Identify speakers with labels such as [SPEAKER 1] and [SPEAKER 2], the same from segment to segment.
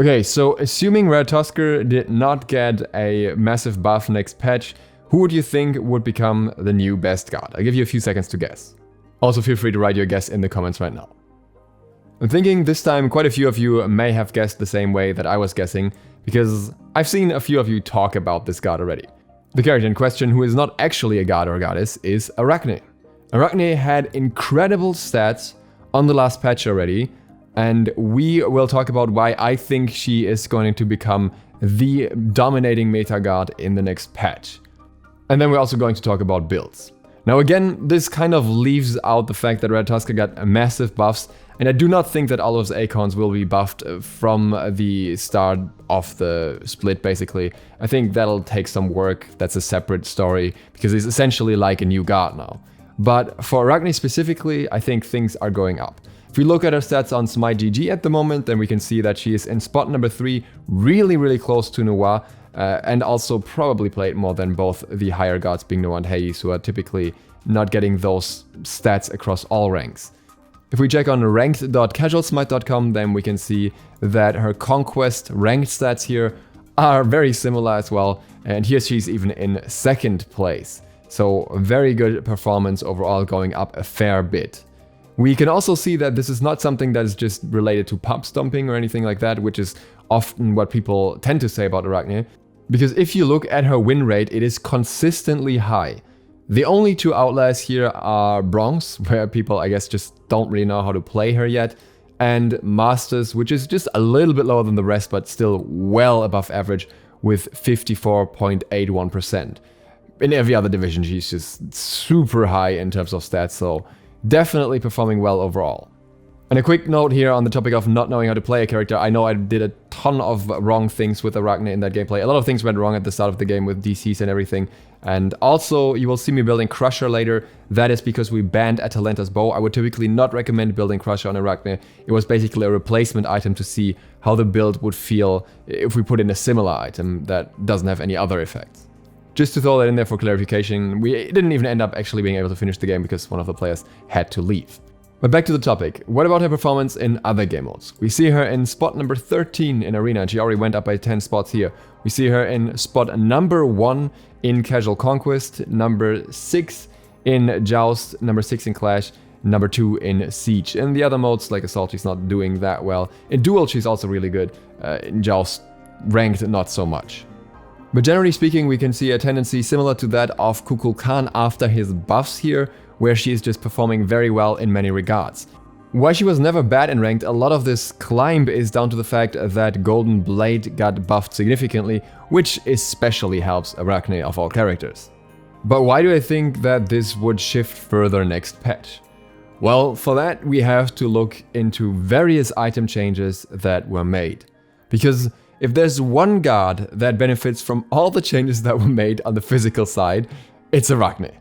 [SPEAKER 1] Okay, so assuming Ratatoskr did not get a massive buff next patch, who would you think would become the new best god? I'll give you a few seconds to guess. Also feel free to write your guess in the comments right now. I'm thinking this time quite a few of you may have guessed the same way that I was guessing, because I've seen a few of you talk about this god already. The character in question, who is not actually a god or a goddess, is Arachne. Arachne had incredible stats on the last patch already, and we will talk about why I think she is going to become the dominating meta god in the next patch. And then we're also going to talk about builds. Now again, this kind of leaves out the fact that Ratatoskr got massive buffs, and I do not think that all of his icons will be buffed from the start of the split, basically. I think that'll take some work, that's a separate story, because he's essentially like a new god now. But for Arachne specifically, I think things are going up. If we look at her stats on SMITE GG at the moment, then we can see that she is in spot number 3, really close to Noah, and also probably played more than both the higher gods, being Noah and Hades, who are typically not getting those stats across all ranks. If we check on ranked.casualsmite.com, then we can see that her conquest ranked stats here are very similar as well, and here she's even in 2nd place. So very good performance overall, going up a fair bit. We can also see that this is not something that is just related to pub stomping or anything like that, which is often what people tend to say about Arachne. Because if you look at her win rate, it is consistently high. The only two outliers here are Bronze, where people I guess just don't really know how to play her yet, and Masters, which is just a little bit lower than the rest, but still well above average with 54.81%. In every other division, she's just super high in terms of stats, so definitely performing well overall. And a quick note here on the topic of not knowing how to play a character. I know I did a ton of wrong things with Arachne in that gameplay. A lot of things went wrong at the start of the game with DCs and everything. And also, you will see me building Crusher later. That is because we banned Atalanta's bow. I would typically not recommend building Crusher on Arachne. It was basically a replacement item to see how the build would feel if we put in a similar item that doesn't have any other effects. Just to throw that in there for clarification, we didn't even end up actually being able to finish the game because one of the players had to leave. But back to the topic, what about her performance in other game modes? We see her in spot number 13 in Arena, and she already went up by 10 spots here. We see her in spot number 1 in Casual Conquest, number 6 in Joust, number 6 in Clash, number 2 in Siege. In the other modes, like Assault, she's not doing that well. In Duel, she's also really good. In Joust, ranked not so much. But generally speaking, we can see a tendency similar to that of Kukulkan after his buffs here, where she is just performing very well in many regards. Why she was never bad in ranked, a lot of this climb is down to the fact that Golden Blade got buffed significantly, which especially helps Arachne of all characters. But why do I think that this would shift further next patch? Well, for that we have to look into various item changes that were made. Because if there's one god that benefits from all the changes that were made on the physical side, it's Arachne.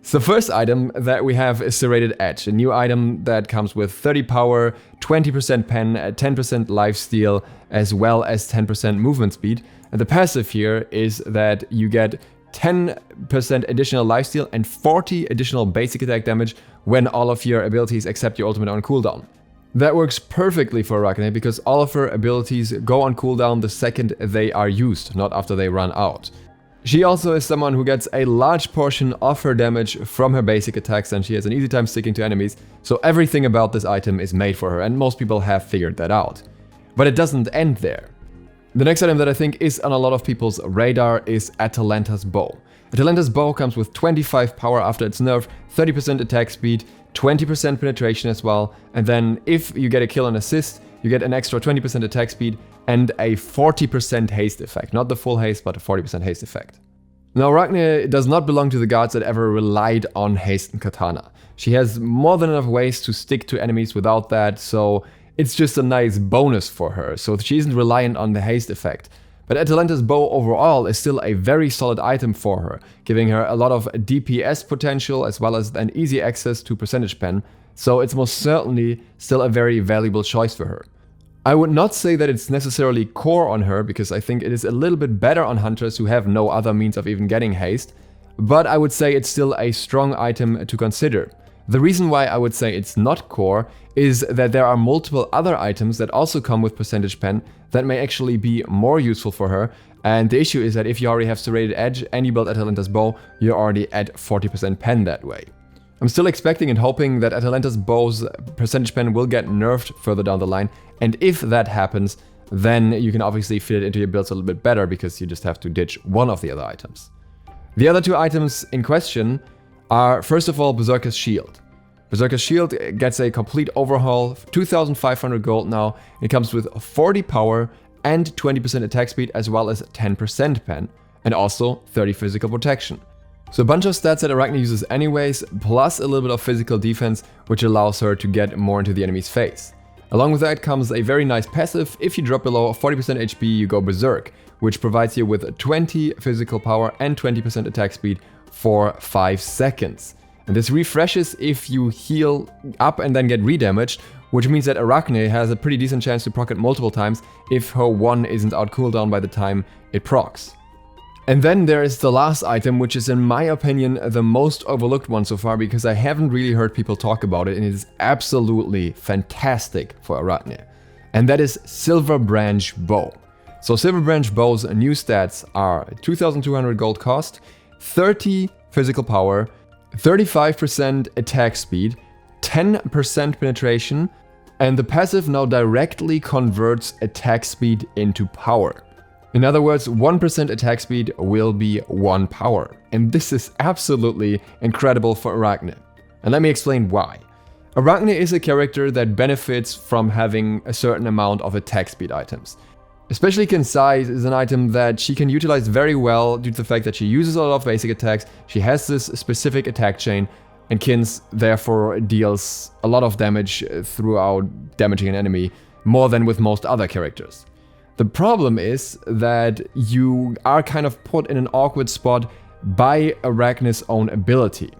[SPEAKER 1] So the first item that we have is Serrated Edge, a new item that comes with 30 power, 20% pen, 10% lifesteal, as well as 10% movement speed. And the passive here is that you get 10% additional lifesteal and 40 additional basic attack damage when all of your abilities except your ultimate are on cooldown. That works perfectly for Arachne because all of her abilities go on cooldown the second they are used, not after they run out. She also is someone who gets a large portion of her damage from her basic attacks, and she has an easy time sticking to enemies, so everything about this item is made for her, and most people have figured that out. But it doesn't end there. The next item that I think is on a lot of people's radar is Atalanta's Bow. Atalanta's Bow comes with 25 power after its nerf, 30% attack speed, 20% penetration as well, and then if you get a kill and assist, you get an extra 20% attack speed and a 40% haste effect. Not the full haste, but a 40% haste effect. Now, Arachne does not belong to the gods that ever relied on haste and katana. She has more than enough ways to stick to enemies without that, so it's just a nice bonus for her, so she isn't reliant on the haste effect. But Atalanta's Bow overall is still a very solid item for her, giving her a lot of DPS potential as well as an easy access to percentage pen, so it's most certainly still a very valuable choice for her. I would not say that it's necessarily core on her, because I think it is a little bit better on hunters who have no other means of even getting haste, but I would say it's still a strong item to consider. The reason why I would say it's not core is that there are multiple other items that also come with percentage pen that may actually be more useful for her. And the issue is that if you already have Serrated Edge and you build Atalanta's bow, you're already at 40% pen that way. I'm still expecting and hoping that Atalanta's bow's percentage pen will get nerfed further down the line, and if that happens, then you can obviously fit it into your builds a little bit better because you just have to ditch one of the other items. The other two items in question are, first of all, Berserker's Shield. Berserker's Shield gets a complete overhaul, 2,500 gold now. It comes with 40 power and 20% attack speed as well as 10% pen, and also 30 physical protection. So a bunch of stats that Arachne uses anyways, plus a little bit of physical defense, which allows her to get more into the enemy's face. Along with that comes a very nice passive. If you drop below 40% HP, you go Berserk, which provides you with 20 physical power and 20% attack speed for 5 seconds. And this refreshes if you heal up and then get redamaged, which means that Arachne has a pretty decent chance to proc it multiple times if her 1 isn't out cooldown by the time it procs. And then there is the last item, which is in my opinion the most overlooked one so far because I haven't really heard people talk about it, and it is absolutely fantastic for Arachne. And that is Silverbranch Bow. So Silverbranch Bow's new stats are 2,200 gold cost, 30 physical power, 35% attack speed, 10% penetration, and the passive now directly converts attack speed into power. In other words, 1% attack speed will be 1 power. And this is absolutely incredible for Arachne. And let me explain why. Arachne is a character that benefits from having a certain amount of attack speed items. Especially Concise is an item that she can utilize very well due to the fact that she uses a lot of basic attacks, she has this specific attack chain, and Kins therefore deals a lot of damage throughout damaging an enemy, more than with most other characters. The problem is that you are kind of put in an awkward spot by Arachne's own ability.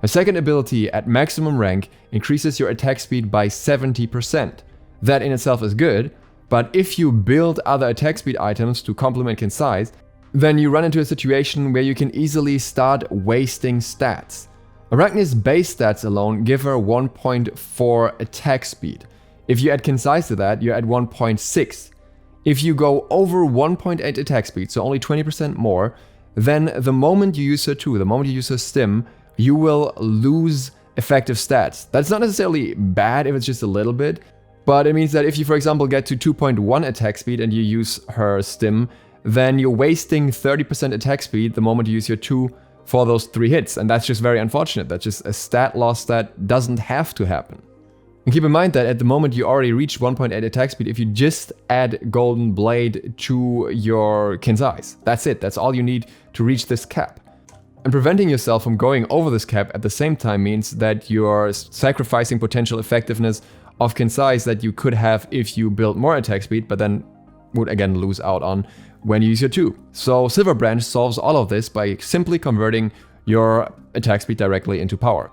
[SPEAKER 1] Her second ability at maximum rank increases your attack speed by 70%. That in itself is good, but if you build other attack speed items to complement Concise, then you run into a situation where you can easily start wasting stats. Arachne's base stats alone give her 1.4 attack speed. If you add Concise to that, you're at 1.6. If you go over 1.8 attack speed, so only 20% more, then the moment you use her 2, the moment you use her stim, you will lose effective stats. That's not necessarily bad if it's just a little bit, but it means that if you, for example, get to 2.1 attack speed and you use her stim, then you're wasting 30% attack speed the moment you use your 2 for those 3 hits, and that's just very unfortunate. That's just a stat loss that doesn't have to happen. And keep in mind that at the moment you already reached 1.8 attack speed if you just add Golden Blade to your Concise. That's it, that's all you need to reach this cap. And preventing yourself from going over this cap at the same time means that you're sacrificing potential effectiveness of Concise that you could have if you build more attack speed, but then would again lose out on when you use your 2. So Silverbranch solves all of this by simply converting your attack speed directly into power.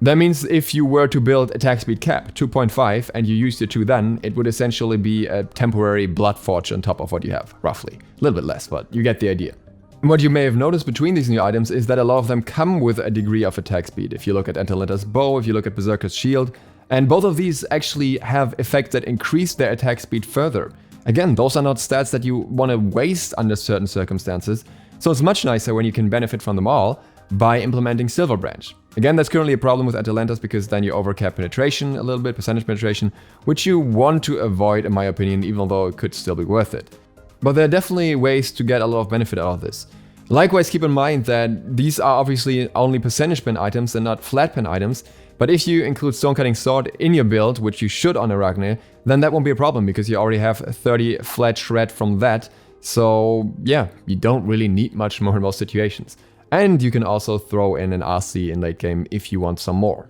[SPEAKER 1] That means if you were to build attack speed cap 2.5 and you used your 2 then, it would essentially be a temporary blood forge on top of what you have, roughly. A little bit less, but you get the idea. What you may have noticed between these new items is that a lot of them come with a degree of attack speed. If you look at Atalanta's bow, if you look at Berserker's shield, and both of these actually have effects that increase their attack speed further. Again, those are not stats that you want to waste under certain circumstances, so it's much nicer when you can benefit from them all by implementing Silverbranch. Again, that's currently a problem with Atalanta's because then you overcap penetration a little bit, percentage penetration, which you want to avoid in my opinion, even though it could still be worth it. But there are definitely ways to get a lot of benefit out of this. Likewise, keep in mind that these are obviously only percentage pen items and not flat pen items, but if you include Stonecutting Sword in your build, which you should on Arachne, then that won't be a problem because you already have 30 flat shred from that, so yeah, you don't really need much more in most situations. And you can also throw in an RC in late game if you want some more.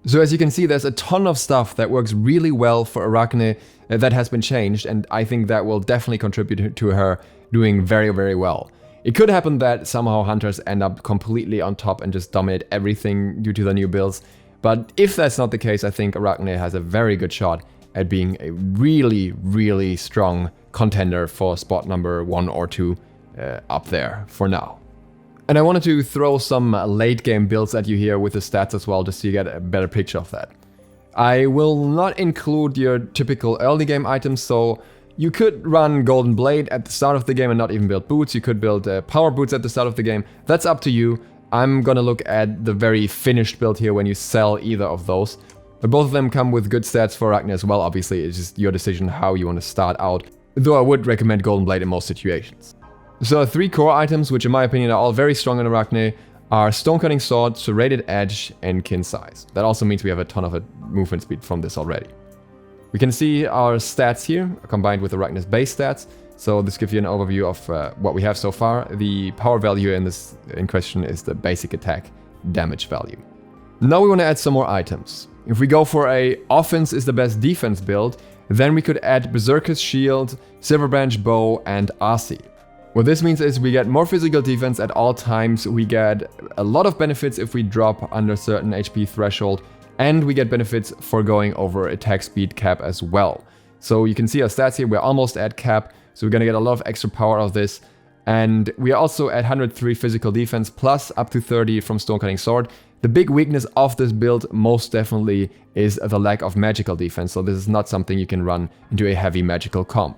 [SPEAKER 1] So as you can see, there's a ton of stuff that works really well for Arachne that has been changed, and I think that will definitely contribute to her doing very, very well. It could happen that somehow Hunters end up completely on top and just dominate everything due to the new builds, but if that's not the case, I think Arachne has a very good shot at being a really, really strong contender for spot number 1 or 2 up there for now. And I wanted to throw some late game builds at you here with the stats as well, just so you get a better picture of that. I will not include your typical early game items, so you could run Golden Blade at the start of the game and not even build boots. You could build power boots at the start of the game. That's up to you. I'm gonna look at the very finished build here when you sell either of those. But both of them come with good stats for Arachne as well. Obviously, it's just your decision how you want to start out, though I would recommend Golden Blade in most situations. So 3 core items, which in my opinion are all very strong in Arachne, are Stone Cutting Sword, Serrated Edge, and Kin Size. That also means we have a ton of movement speed from this already. We can see our stats here, combined with Arachne's base stats. So this gives you an overview of what we have so far. The power value in question is the basic attack damage value. Now we want to add some more items. If we go for a offense is the best defense build, then we could add Berserker's Shield, Silverbranch Bow, and RC. What this means is we get more physical defense at all times, we get a lot of benefits if we drop under certain HP threshold, and we get benefits for going over attack speed cap as well. So you can see our stats here, we're almost at cap, so we're gonna get a lot of extra power out of this. And we are also at 103 physical defense plus up to 30 from Stone Cutting Sword. The big weakness of this build most definitely is the lack of magical defense, so this is not something you can run into a heavy magical comp.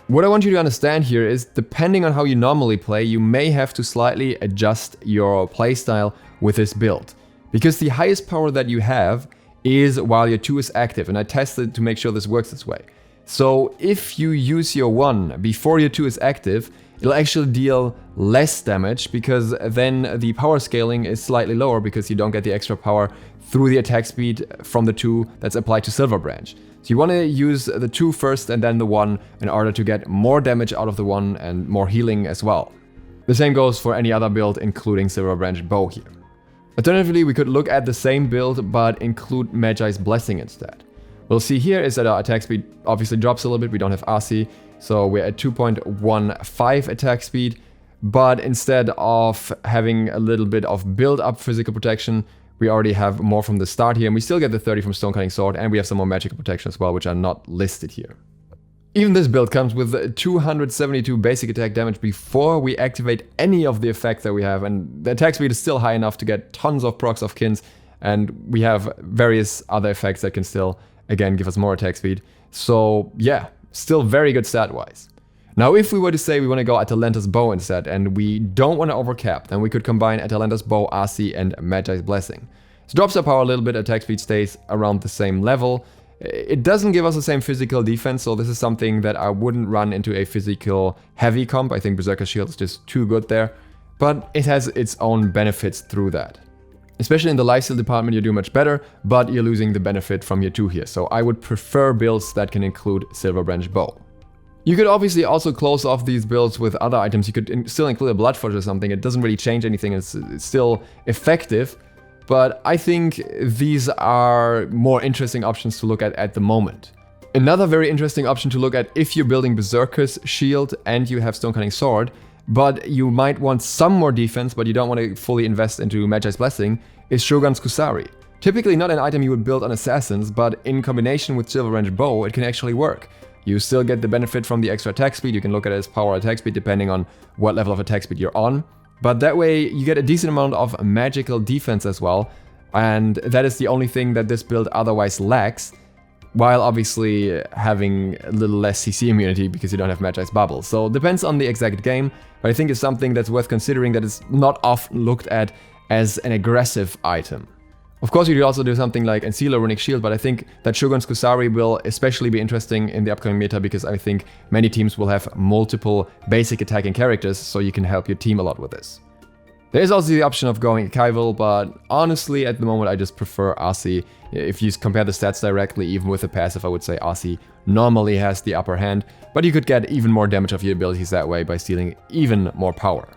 [SPEAKER 1] What I want you to understand here is, depending on how you normally play, you may have to slightly adjust your playstyle with this build. Because the highest power that you have is while your 2 is active, and I tested to make sure this works this way. So if you use your 1 before your 2 is active, it'll actually deal less damage, because then the power scaling is slightly lower because you don't get the extra power through the attack speed from the 2 that's applied to Silverbranch. So you want to use the 2 first and then the 1 in order to get more damage out of the 1 and more healing as well. The same goes for any other build, including Silverbranch Bow here. Alternatively, we could look at the same build but include Magi's Blessing instead. We'll see here is that our attack speed obviously drops a little bit, we don't have RC, so we're at 2.15 attack speed, but instead of having a little bit of build-up physical protection, we already have more from the start here, and we still get the 30 from Stone Cutting Sword, and we have some more magical protection as well, which are not listed here. Even this build comes with 272 basic attack damage before we activate any of the effects that we have, and the attack speed is still high enough to get tons of procs of Kins, and we have various other effects that can still, again, give us more attack speed. So yeah, still very good stat-wise. Now, if we were to say we want to go Atalanta's Bow instead, and we don't want to overcap, then we could combine Atalanta's Bow, RC, and Magi's Blessing. So drops our power a little bit, attack speed stays around the same level. It doesn't give us the same physical defense, so this is something that I wouldn't run into a physical heavy comp. I think Berserker's Shield is just too good there, but it has its own benefits through that. Especially in the lifesteal department, you do much better, but you're losing the benefit from your 2 here, so I would prefer builds that can include Silverbranch Bow. You could obviously also close off these builds with other items. You could still include a Bloodforge or something. It doesn't really change anything, it's still effective, but I think these are more interesting options to look at the moment. Another very interesting option to look at if you're building Berserker's Shield and you have Stone Cutting Sword, but you might want some more defense, but you don't want to fully invest into Magi's Blessing, is Shogun's Kusari. Typically not an item you would build on Assassins, but in combination with Silverbranch Bow, it can actually work. You still get the benefit from the extra attack speed. You can look at it as power attack speed depending on what level of attack speed you're on. But that way you get a decent amount of magical defense as well. And that is the only thing that this build otherwise lacks, while obviously having a little less CC immunity because you don't have Magi's Bubble. So it depends on the exact game, but I think it's something that's worth considering that is not often looked at as an aggressive item. Of course, you could also do something like Ancilla Runic Shield, but I think that Shogun's Kusari will especially be interesting in the upcoming meta because I think many teams will have multiple basic attacking characters, so you can help your team a lot with this. There is also the option of going Kaival, but honestly, at the moment, I just prefer RC. If you compare the stats directly, even with the passive, I would say RC normally has the upper hand, but you could get even more damage of your abilities that way by stealing even more power.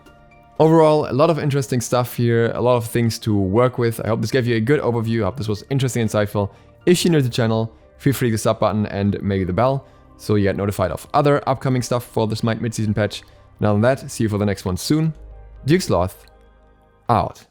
[SPEAKER 1] Overall, a lot of interesting stuff here, a lot of things to work with. I hope this gave you a good overview. I hope this was interesting and insightful. If you're new to the channel, feel free to the sub button and maybe the bell so you get notified of other upcoming stuff for the SMITE Mid-Season Patch. And other than that, see you for the next one soon. SLOTH out.